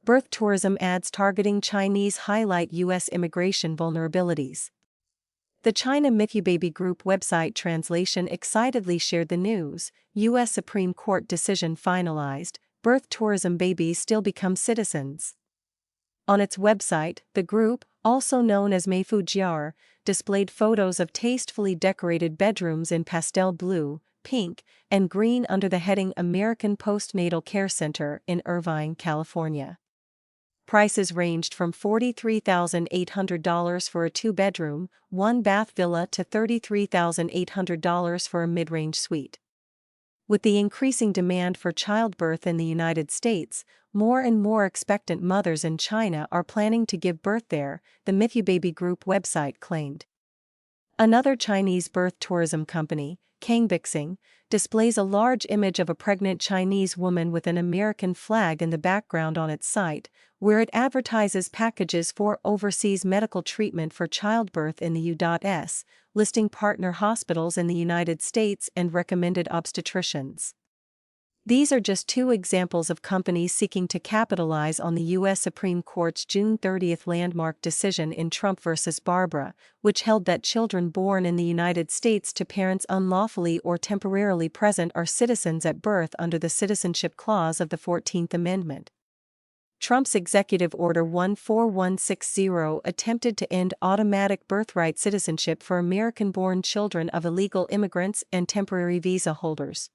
Birth tourism ads targeting Chinese highlight U.S. immigration vulnerabilities. The China Mythy Baby Group website translation excitedly shared the news. U.S. Supreme Court decision finalized, birth tourism babies still become citizens. On its website, the group, also known as Meifujiar, displayed photos of tastefully decorated bedrooms in pastel blue, pink, and green under the heading American Postnatal Care Center in Irvine, California. Prices ranged from $43,800 for a two-bedroom, one-bath villa to $33,800 for a mid-range suite. With the increasing demand for childbirth in the United States, more and more expectant mothers in China are planning to give birth there, the Mythy Baby Group website claimed. Another Chinese birth tourism company, Kangbixing, displays a large image of a pregnant Chinese woman with an American flag in the background on its site, where it advertises packages for overseas medical treatment for childbirth in the U.S., listing partner hospitals in the United States and recommended obstetricians. These are just two examples of companies seeking to capitalize on the U.S. Supreme Court's June 30 landmark decision in Trump v. Barbara, which held that children born in the United States to parents unlawfully or temporarily present are citizens at birth under the Citizenship Clause of the 14th Amendment. Trump's Executive Order 14160 attempted to end automatic birthright citizenship for American-born children of illegal immigrants and temporary visa holders.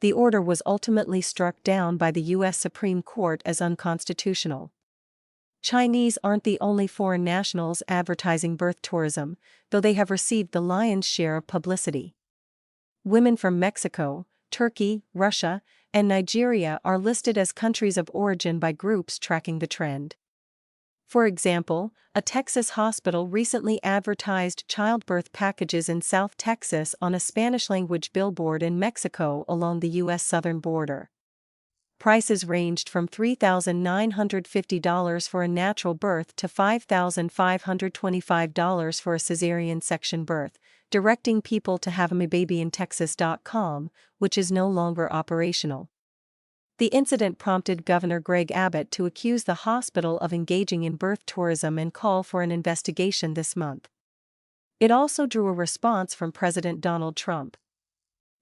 The order was ultimately struck down by the U.S. Supreme Court as unconstitutional. Chinese aren't the only foreign nationals advertising birth tourism, though they have received the lion's share of publicity. Women from Mexico, Turkey, Russia, and Nigeria are listed as countries of origin by groups tracking the trend. For example, a Texas hospital recently advertised childbirth packages in South Texas on a Spanish-language billboard in Mexico along the U.S. southern border. Prices ranged from $3,950 for a natural birth to $5,525 for a cesarean section birth, directing people to HaveMyBabyInTexas.com, which is no longer operational. The incident prompted Governor Greg Abbott to accuse the hospital of engaging in birth tourism and call for an investigation this month. It also drew a response from President Donald Trump.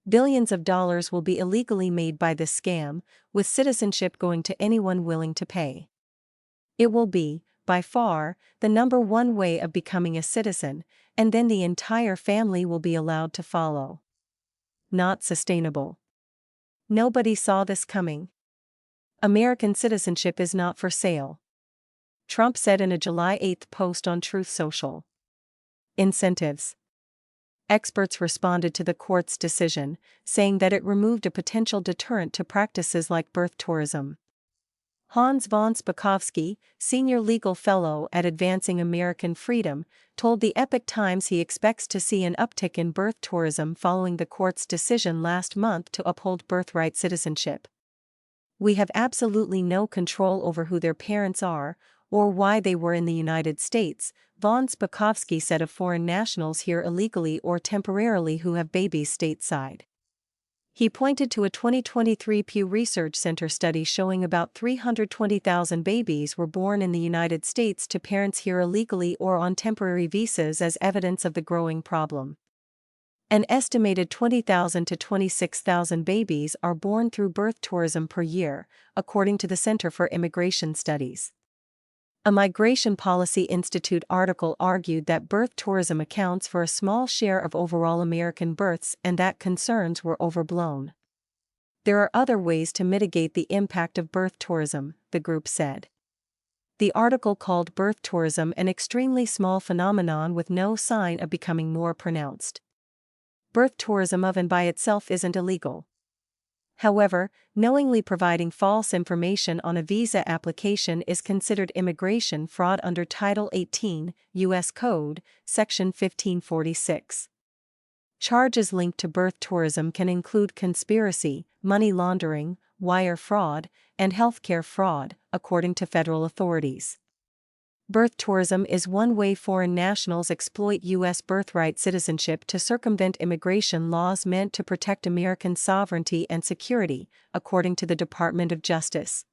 Billions of dollars will be illegally made by this scam, with citizenship going to anyone willing to pay. It will be, by far, the number one way of becoming a citizen, and then the entire family will be allowed to follow. Not sustainable. Nobody saw this coming. American citizenship is not for sale, Trump said in a July 8 post on Truth Social. Incentives. Experts responded to the court's decision, saying that it removed a potential deterrent to practices like birth tourism. Hans von Spakovsky, senior legal fellow at Advancing American Freedom, told the Epoch Times he expects to see an uptick in birth tourism following the court's decision last month to uphold birthright citizenship. We have absolutely no control over who their parents are, or why they were in the United States, von Spakovsky said of foreign nationals here illegally or temporarily who have babies stateside. He pointed to a 2023 Pew Research Center study showing about 320,000 babies were born in the United States to parents here illegally or on temporary visas as evidence of the growing problem. An estimated 20,000 to 26,000 babies are born through birth tourism per year, according to the Center for Immigration Studies. A Migration Policy Institute article argued that birth tourism accounts for a small share of overall American births and that concerns were overblown. There are other ways to mitigate the impact of birth tourism, the group said. The article called birth tourism an extremely small phenomenon with no sign of becoming more pronounced. Birth tourism of and by itself isn't illegal. However, knowingly providing false information on a visa application is considered immigration fraud under Title 18, U.S. Code, Section 1546. Charges linked to birth tourism can include conspiracy, money laundering, wire fraud, and healthcare fraud, according to federal authorities. Birth tourism is one way foreign nationals exploit U.S. birthright citizenship to circumvent immigration laws meant to protect American sovereignty and security, according to the Department of Justice.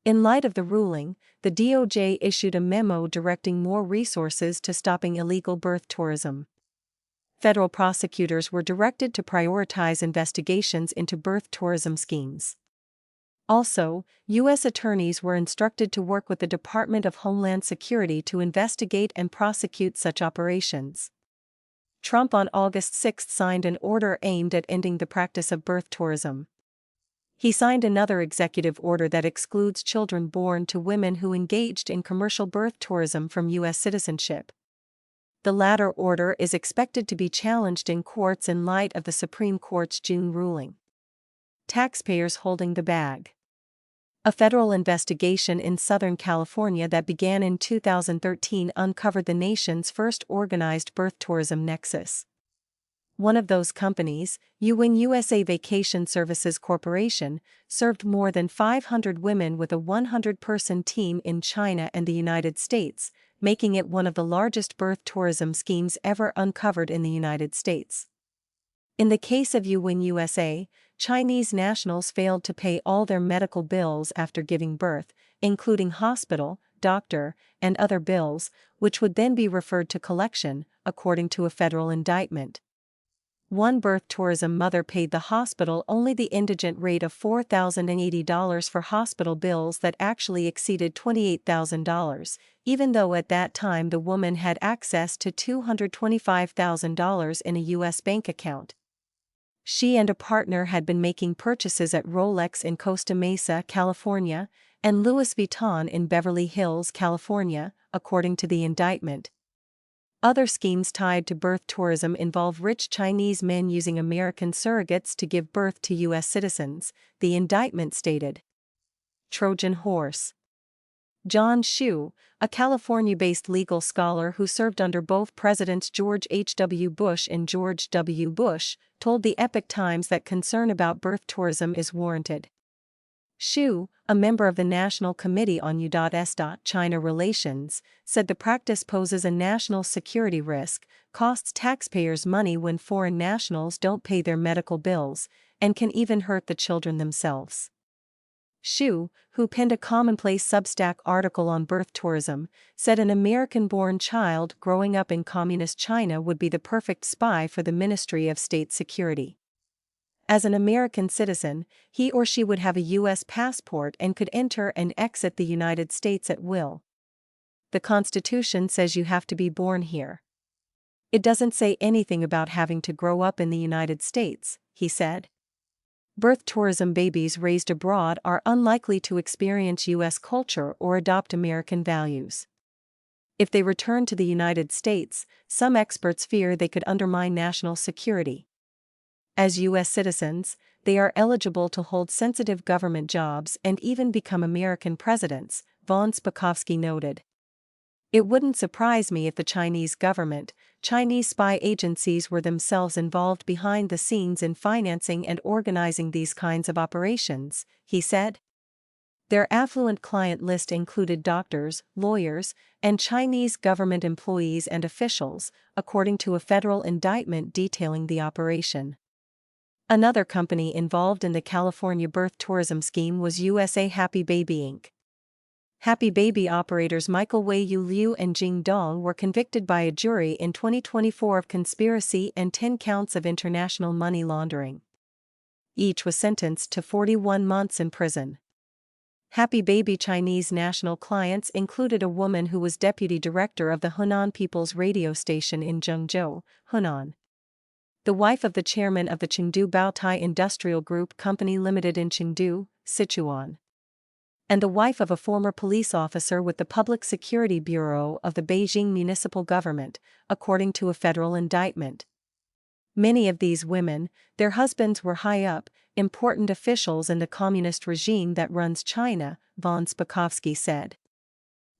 In light of the ruling, the DOJ issued a memo directing more resources to stopping illegal birth tourism. Federal prosecutors were directed to prioritize investigations into birth tourism schemes. Also, U.S. attorneys were instructed to work with the Department of Homeland Security to investigate and prosecute such operations. Trump on August 6 signed an order aimed at ending the practice of birth tourism. He signed another executive order that excludes children born to women who engaged in commercial birth tourism from U.S. citizenship. The latter order is expected to be challenged in courts in light of the Supreme Court's June ruling. Taxpayers holding the bag. A federal investigation in Southern California that began in 2013 uncovered the nation's first organized birth tourism nexus. One of those companies, Ewing USA Vacation Services Corporation, served more than 500 women with a 100-person team in China and the United States, making it one of the largest birth tourism schemes ever uncovered in the United States. In the case of Ewing USA, Chinese nationals failed to pay all their medical bills after giving birth, including hospital, doctor, and other bills, which would then be referred to collection, according to a federal indictment. One birth tourism mother paid the hospital only the indigent rate of $4,080 for hospital bills that actually exceeded $28,000, even though at that time the woman had access to $225,000 in a U.S. bank account. She and a partner had been making purchases at Rolex in Costa Mesa, California, and Louis Vuitton in Beverly Hills, California, according to the indictment. Other schemes tied to birth tourism involve rich Chinese men using American surrogates to give birth to U.S. citizens, the indictment stated. Trojan horse. John Hsu, a California-based legal scholar who served under both Presidents George H.W. Bush and George W. Bush, told the Epoch Times that concern about birth tourism is warranted. Hsu, a member of the National Committee on U.S.-China Relations, said the practice poses a national security risk, costs taxpayers money when foreign nationals don't pay their medical bills, and can even hurt the children themselves. Hsu, who penned a commonplace Substack article on birth tourism, said an American-born child growing up in communist China would be the perfect spy for the Ministry of State Security. As an American citizen, he or she would have a U.S. passport and could enter and exit the United States at will. The Constitution says you have to be born here. It doesn't say anything about having to grow up in the United States, he said. Birth tourism babies raised abroad are unlikely to experience U.S. culture or adopt American values. If they return to the United States, some experts fear they could undermine national security. As U.S. citizens, they are eligible to hold sensitive government jobs and even become American presidents, von Spakovsky noted. It wouldn't surprise me if the Chinese government, Chinese spy agencies were themselves involved behind the scenes in financing and organizing these kinds of operations, he said. Their affluent client list included doctors, lawyers, and Chinese government employees and officials, according to a federal indictment detailing the operation. Another company involved in the California birth tourism scheme was USA Happy Baby Inc. Happy Baby operators Michael Wei-Yu Liu and Jing Dong were convicted by a jury in 2024 of conspiracy and 10 counts of international money laundering. Each was sentenced to 41 months in prison. Happy Baby Chinese national clients included a woman who was deputy director of the Hunan People's Radio station in Zhengzhou, Hunan. The wife of the chairman of the Chengdu Baotai Industrial Group Company Limited in Chengdu, Sichuan. And the wife of a former police officer with the Public Security Bureau of the Beijing municipal government, according to a federal indictment. Many of these women, their husbands were high-up, important officials in the communist regime that runs China, von Spakovsky said.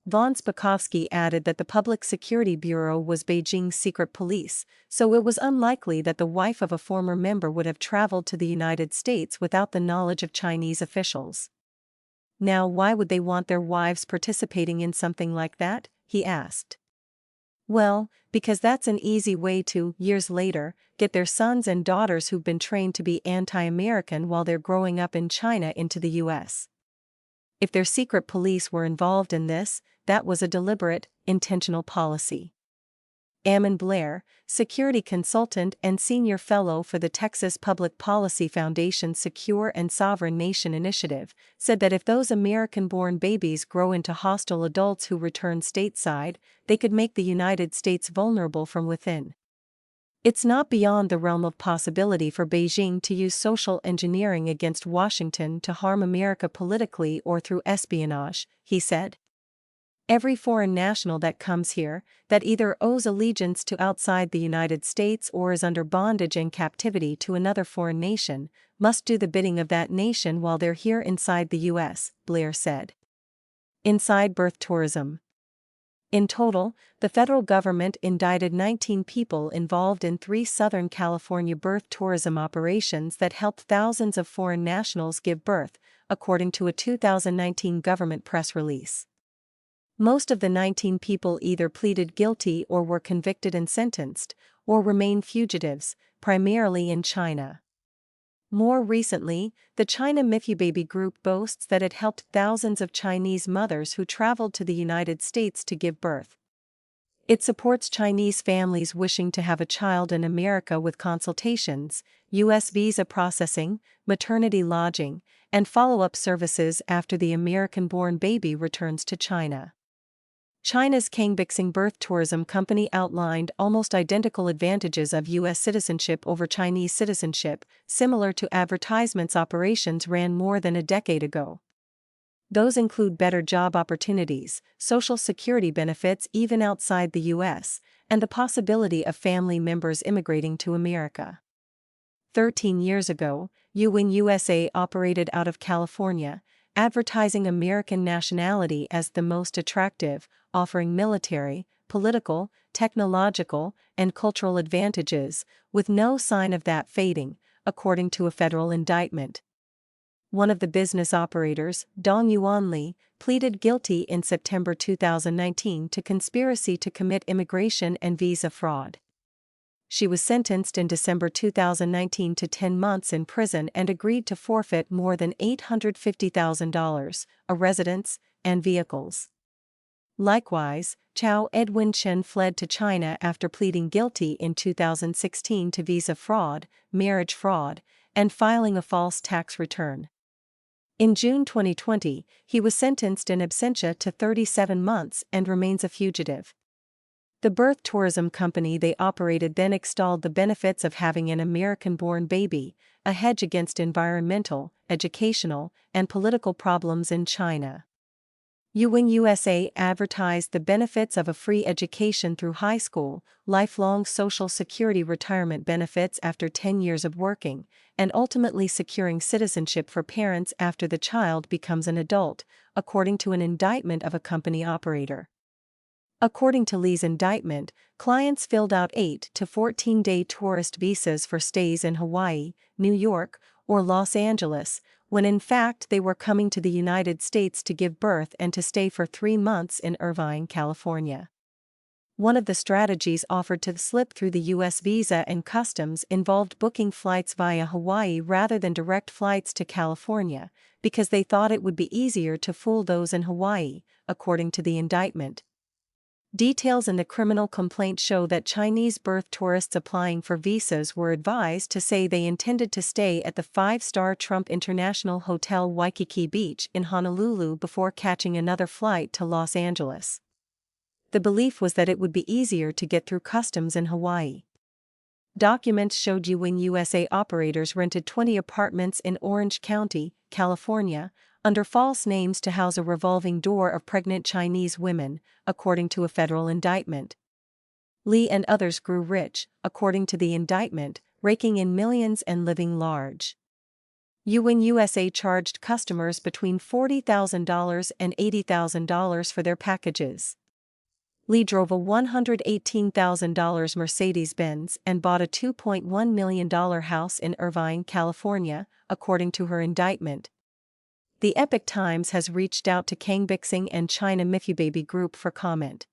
Von Spakovsky added that the Public Security Bureau was Beijing's secret police, so it was unlikely that the wife of a former member would have traveled to the United States without the knowledge of Chinese officials. Now, why would they want their wives participating in something like that? He asked. Well, because that's an easy way to, years later, get their sons and daughters who've been trained to be anti-American while they're growing up in China into the U.S. If their secret police were involved in this, that was a deliberate, intentional policy. Ammon Blair, security consultant and senior fellow for the Texas Public Policy Foundation's Secure and Sovereign Nation initiative, said that if those American-born babies grow into hostile adults who return stateside, they could make the United States vulnerable from within. It's not beyond the realm of possibility for Beijing to use social engineering against Washington to harm America politically or through espionage, he said. Every foreign national that comes here, that either owes allegiance to outside the United States or is under bondage and captivity to another foreign nation, must do the bidding of that nation while they're here inside the U.S., Blair said. Inside birth tourism. In total, the federal government indicted 19 people involved in 3 Southern California birth tourism operations that helped thousands of foreign nationals give birth, according to a 2019 government press release. Most of the 19 people either pleaded guilty or were convicted and sentenced, or remain fugitives, primarily in China. More recently, the China Baby Group boasts that it helped thousands of Chinese mothers who traveled to the United States to give birth. It supports Chinese families wishing to have a child in America with consultations, U.S. visa processing, maternity lodging, and follow-up services after the American-born baby returns to China. China's Kangbixing Birth Tourism Company outlined almost identical advantages of U.S. citizenship over Chinese citizenship, similar to advertisements operations ran more than a decade ago. Those include better job opportunities, social security benefits even outside the U.S., and the possibility of family members immigrating to America. 13 years ago, Yuwing USA operated out of California, advertising American nationality as the most attractive, offering military, political, technological, and cultural advantages, with no sign of that fading, according to a federal indictment. One of the business operators, Dong Yuanli, pleaded guilty in September 2019 to conspiracy to commit immigration and visa fraud. She was sentenced in December 2019 to 10 months in prison and agreed to forfeit more than $850,000, a residence, and vehicles. Likewise, Chow Edwin Chen fled to China after pleading guilty in 2016 to visa fraud, marriage fraud, and filing a false tax return. In June 2020, he was sentenced in absentia to 37 months and remains a fugitive. The birth tourism company they operated then extolled the benefits of having an American-born baby, a hedge against environmental, educational, and political problems in China. Yuwing USA advertised the benefits of a free education through high school, lifelong Social Security retirement benefits after 10 years of working, and ultimately securing citizenship for parents after the child becomes an adult, according to an indictment of a company operator. According to Lee's indictment, clients filled out 8 to 14-day tourist visas for stays in Hawaii, New York, or Los Angeles, when in fact they were coming to the United States to give birth and to stay for 3 months in Irvine, California. One of the strategies offered to slip through the U.S. visa and customs involved booking flights via Hawaii rather than direct flights to California, because they thought it would be easier to fool those in Hawaii, according to the indictment. Details in the criminal complaint show that Chinese birth tourists applying for visas were advised to say they intended to stay at the 5-star Trump International Hotel Waikiki Beach in Honolulu before catching another flight to Los Angeles. The belief was that it would be easier to get through customs in Hawaii. Documents showed Yuwing USA operators rented 20 apartments in Orange County, California, under false names to house a revolving door of pregnant Chinese women, according to a federal indictment. Lee and others grew rich, according to the indictment, raking in millions and living large. Yuwing USA charged customers between $40,000 and $80,000 for their packages. Lee drove a $118,000 Mercedes-Benz and bought a $2.1 million house in Irvine, California, according to her indictment. The Epoch Times has reached out to Kangbixing and China Baby Group for comment.